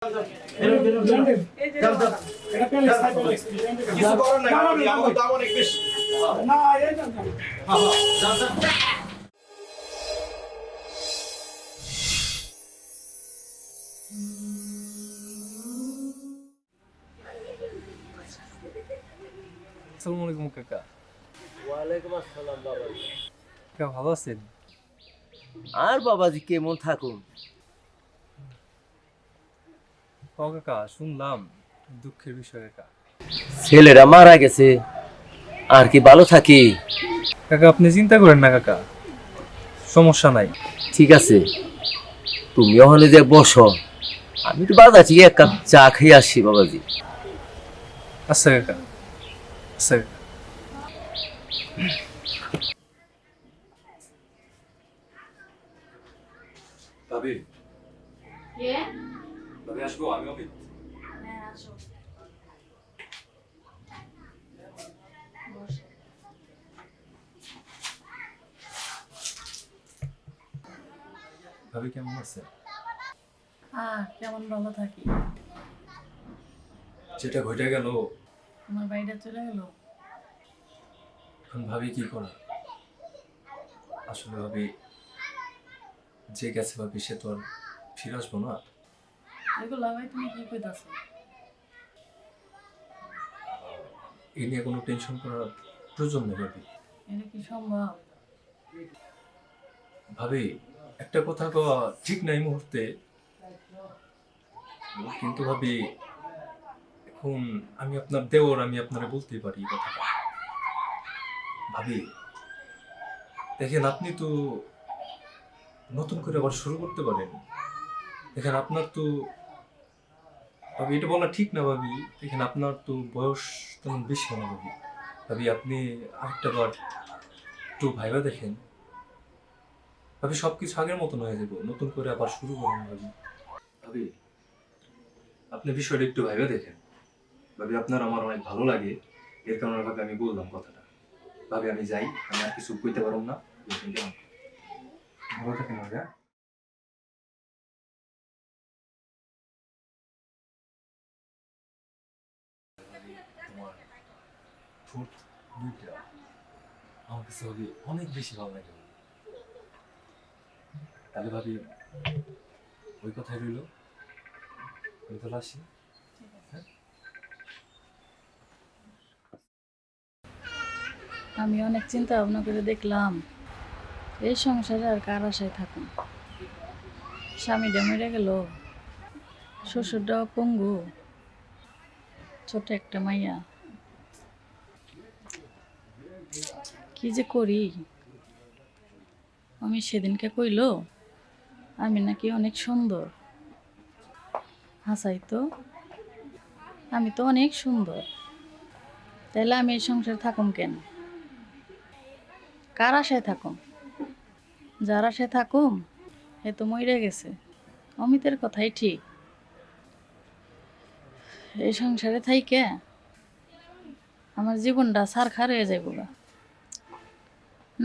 আসসালামু আলাইকুম কাকা। ওয়ালাইকুম আসসালাম বাবাজি। কাকা ভালো আছেন? আর বাবাজি কেমন থাকুন? ও কাকা, শুনলাম দুঃখের বিষয় কাকা। ছেলেরা মারা গেছে, আর কি ভালো থাকি? কাকা আপনি চিন্তা করেন না কাকা, সমস্যা নাই। ঠিক আছে, তুমি ওখানে যে বসো, আমি তো বাজার থেকে এক কাপ চা খেয়ে আসি বাবাজি। আচ্ছা কাকা, আচ্ছা কাকা। ভাবি, ভাবি আসবো, আমি অমিত। হ্যাঁ আসো। ভাবি কেমন আছে? কেমন ভালো থাকি? যেটা ঘটে গেল, আমার বাড়িটা চলে গেল। এখন ভাবি কি করা? আসলে ভাবি যে গেছে ভাবি সে তো আর ফিরে আসবো না। এগুলো ভাই তুমি কি কইতাছো? এই নিয়ে কোনো টেনশন করার প্রয়োজন নেই ভাবি। এটা কি সম্ভব? ভাবি একটা কথা কওয়া ঠিক নাই মুহূর্তে, কিন্তু ভাবি এখন আমি আপনার দেওর, আমি আপনারে বলতেই পারি কথাটা। ভাবি দেখেন, আপনি তো নতুন করে আবার শুরু করতে পারেন। দেখেন আপনার তো, ভাবি এটা বলা ঠিক না ভাবি, দেখেন আপনার তো বয়স তেমন বেশি না ভাবি। ভাবি আপনি আরেকটা বার একটু ভাইবা দেখেন ভাবি, সবকিছু আগের মতন হয়ে যাবো, নতুন করে আবার শুরু করুন ভাবি। ভাবি আপনি বিষয়টা একটু ভাইবা দেখেন ভাবি, আপনার আমার অনেক ভালো লাগে, এর কারণে ভাবি আমি বললাম কথাটা। ভাবি আমি যাই, আমি আর কিছু কইতে পারবো না। ভালো থাকেন ভাইয়া। তোমার ঠোঁট দুইটা আমার কাছে ভাবি অনেক বেশি ভালো লাগে। তাহলে ভাবি ওই কথাই রইল, আমি তাহলে আসি। আমি অনেক চিন্তা ভাবনা করে দেখলাম এই সংসারে আর কার আশায় থাকুন। স্বামীটা মরে গেল, শ্বশুরটাও পঙ্গু, ছোট একটা মাইয়া। কি যে করি? আমি সেদিনকে কইল আমি নাকি অনেক সুন্দর। হাসাই তো, আমি তো অনেক সুন্দর, তাইলে আমি এই সংসারে থাকুম কেন? কার আশায় থাকুম? যার আশায় থাকুম এ তো মরে গেছে। অমিতের কথাই ঠিক, এই সংসারে থাইকে আমার জীবনটা ছারখার হয়ে যাইব গা।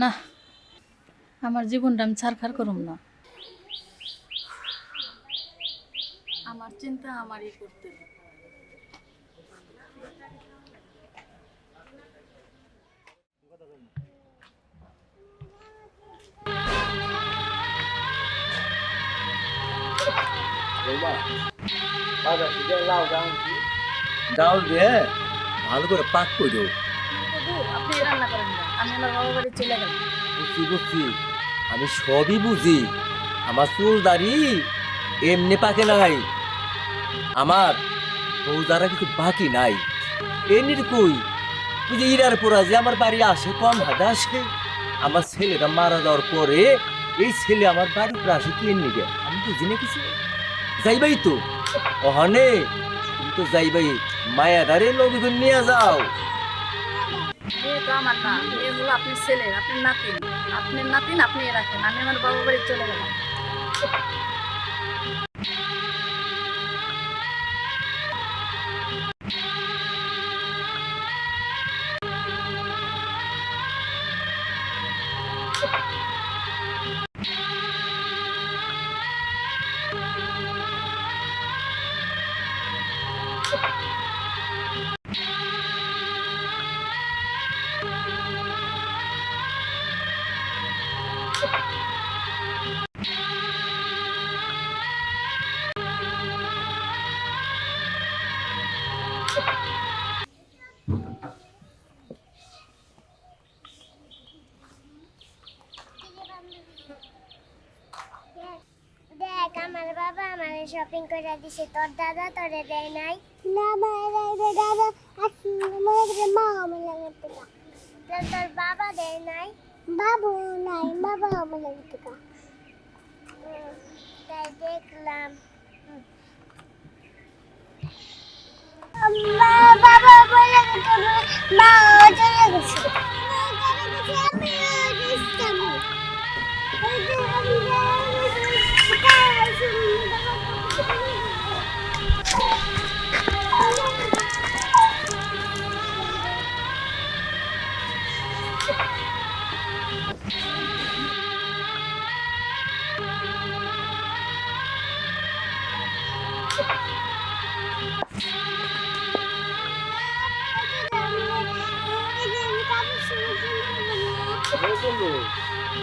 না, আমার জীবনটা আমি ছারখার করুম না। আমার চিন্তা আমারই করতে হবে। ডাউল দিয়ে ভালো করে পাক করো। আপনি রান্না করেন না, আমি আমার বাবা বাড়ি চলে গেলাম। বুঝছি বুঝছি, আমি সবই বুঝি। আমার চুল দাড়ি এমনি পাকে নাই, আমার বউ দ্বারা কিছু বাকি নাই। এমনি কই ওই যে ইরার পোড়া যে আমার বাড়ি আসে, কম হাদা আসে। আমার ছেলেটা মারা যাওয়ার পরে এই ছেলে আমার বাড়ির উপরে আসে কি নিবে, আমি বুঝি না কিছু। যাইবাই তো ওখানে, তুমি তো যাইবাই, মায়াদারে লগে করে নিয়ে যাও। বিয়ে তো আমার না, বিয়ে হলো আপনার ছেলের, আপনার নাতিন। আপনার নাতিন আপনি রাখেন, আমি আমার বাবা বাড়ি চলে গেলাম। দেখ আমার বাবা আমারে শপিং করে দিছে, তোর দাদা তোরে দেয় নাই। না ভাই দাদা আসলে মনে মা আমার লাগতে না, তোর বাবা দেয় নাই। বাবু নাই, বাবা আমার লাগতে না। তাই দেখলাম বাবা বলে মা চলে গেছে। আমি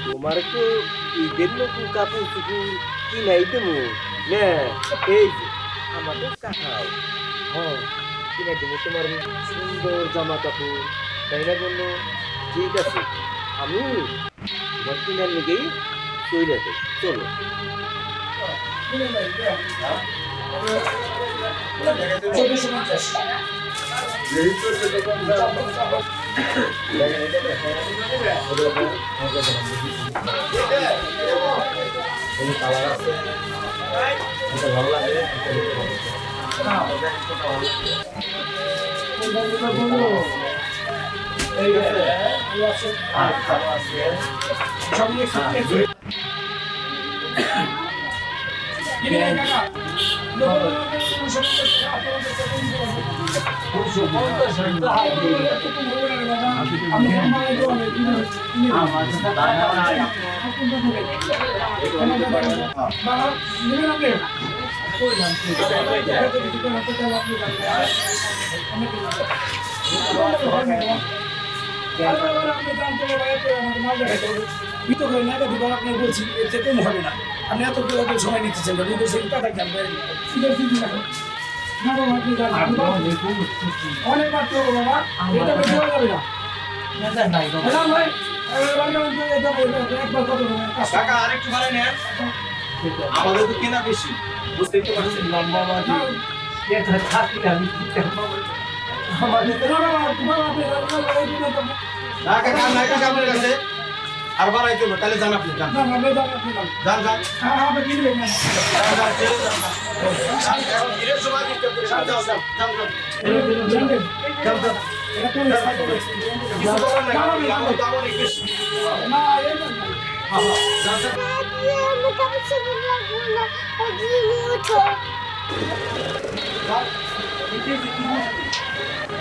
তোমার তো ঈদের নতুন কাপড় চুপুর কিনাই দেবো না, এই যে আমাদের কাকাও হ্যাঁ কিনাই দেবো তোমার সুন্দর জামা কাপড়, তাই না বললো? ঠিক আছে, আমি তোমার কিনার লেগেই তৈরি আছে, চলো। আপনার বলছি এর থেকে কম হবে না, আপনি এত সময় নিতেছেন না, দুটো সেটা জানবেন না বাবা, আপনি অনেক মাত্র বাবা, এটা বেশি হয়ে যাবে না। কাকা আরেকটু ভাড়া নেন, আমাদের তো কেনা বেশি, বুঝতেই তো পারছেন। না কাকা নাই কাকা আপনার কাছে আর বাড়াইতে হবে, তাহলে যান আপনি, যান যান যান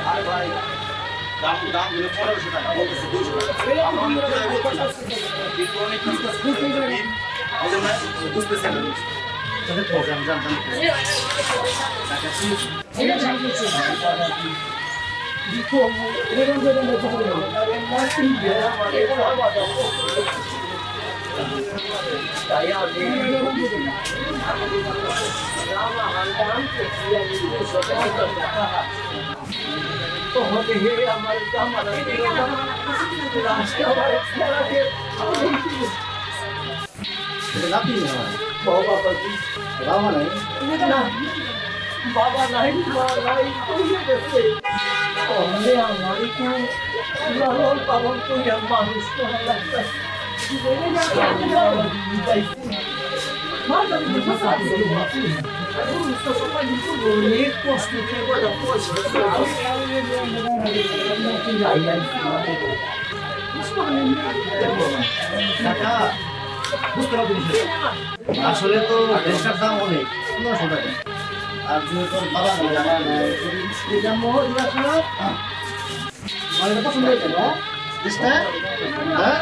আরে ভাই দাম দাম গুলো 1500 টাকা বলতেছে 200 টাকা কিন্তু অনেক বুঝতেছেন বাবা নাই, মা নাই, কইয়া গেছে তাহলে আমার একটু লালন পালন কইয়া মানুষ করা লাগবে। অনেক কষ্ট করে আসলে তো দেশটার দাম অনেক 1500 টাকা, আর যদি তোর বাবা পছন্দ হয়েছে না দেশটা, হ্যাঁ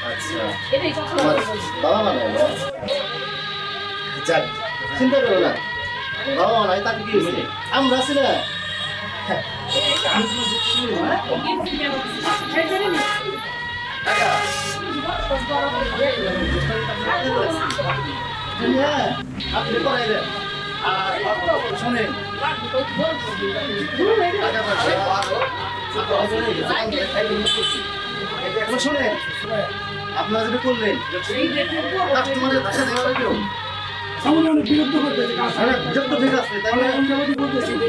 আচ্ছা বাবা মানে যাক চিন্তা করো না, বাবা নাই তাকে কি হয়েছে আমরা আছি না কাকা হ্যাঁ আপনি করাই দেন আর শোনেন শোনেন আপনারা যেটা করলেন কাস্টমারের ভাষা দেওয়া লাগবে সামনে অনেক বিরক্ত করতেছে আরে যত ঠিক আছে তাই না? আমি যেমন বলতেছি যে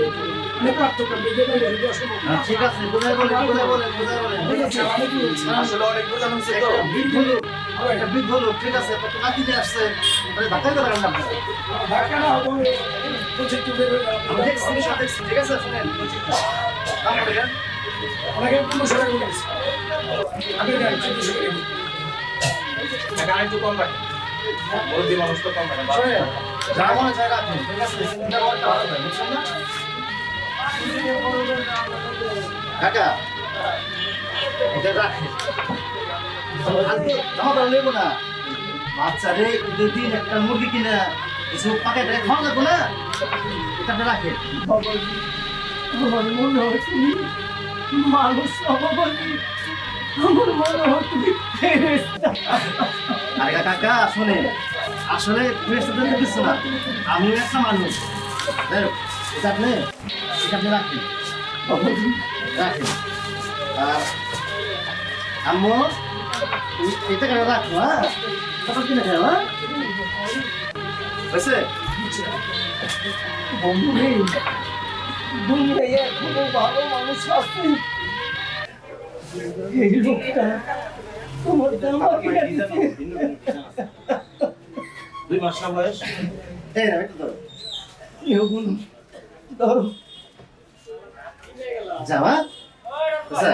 অনেক পার্থক্য বেঁধে পাইলে অসম্ভব ঠিক আছে বোঝাই বলেন বোঝাই বলেন বোঝাই বলেন ঠিক আছে আমি কি বলছি আসলে অনেক বোঝানো হচ্ছে তো বৃদ্ধ লোক একটা বৃদ্ধ লোক ঠিক আছে তো নাতি নিয়ে আসছে মানে ধাক্কা দিতে পারেন না আপনারা। ধাক্কা না হবে বলছে একটু বের হয়ে আমি দেখছি দেখছি ঠিক আছে শুনেন দাম বলে দেন অনেকে 1500 টাকা বলেছে আগে গাড়ি 1400 টাকা একটু কম রাখেন মুরব্বী মানুষ তো কম রাখেন শুনেন যা মনে চায় রাখুন ঠিক আছে চিন্তা করতে ভালো হয় বুঝছেন না কাকা এটা রাখেন জামা নেবো না বাচ্চারে ঈদের দিন একটা মুরগি কিনা কিছু পাকেট রেখে খাওয়া লাগবো না এটা আপনি রাখেন আমার মনে হয় তুমি মানুষ অবাবলি আমার মনে হয় তুমি ফেরেশতা আরে কাকা শুনে আসলে ফেরেশতাদের তো কিছু না আমিও একটা মানুষ যাই হোক, এটা আপনি রাখেন রাখেন আর আম্মু এটা কেন রাখো হ্যাঁ তারপর কিনে খাও হ্যাঁ হয়েছে বন্ধু নেই দুনিয়ায় এখনো ভালো মানুষ আছে এই লোকটা তোমার জামা কিনে দিতে 2 মাস না বয়স এই না একটু ধরো এগুলো ধরো জামা আচ্ছা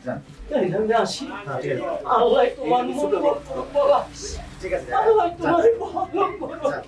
যান এইখানে আসি হ্যাঁ, ঠিক আছে আল্লাহ তোমার মঙ্গল করো বাবা ঠিক আছে আল্লাহ তোমার ভালো করো যান।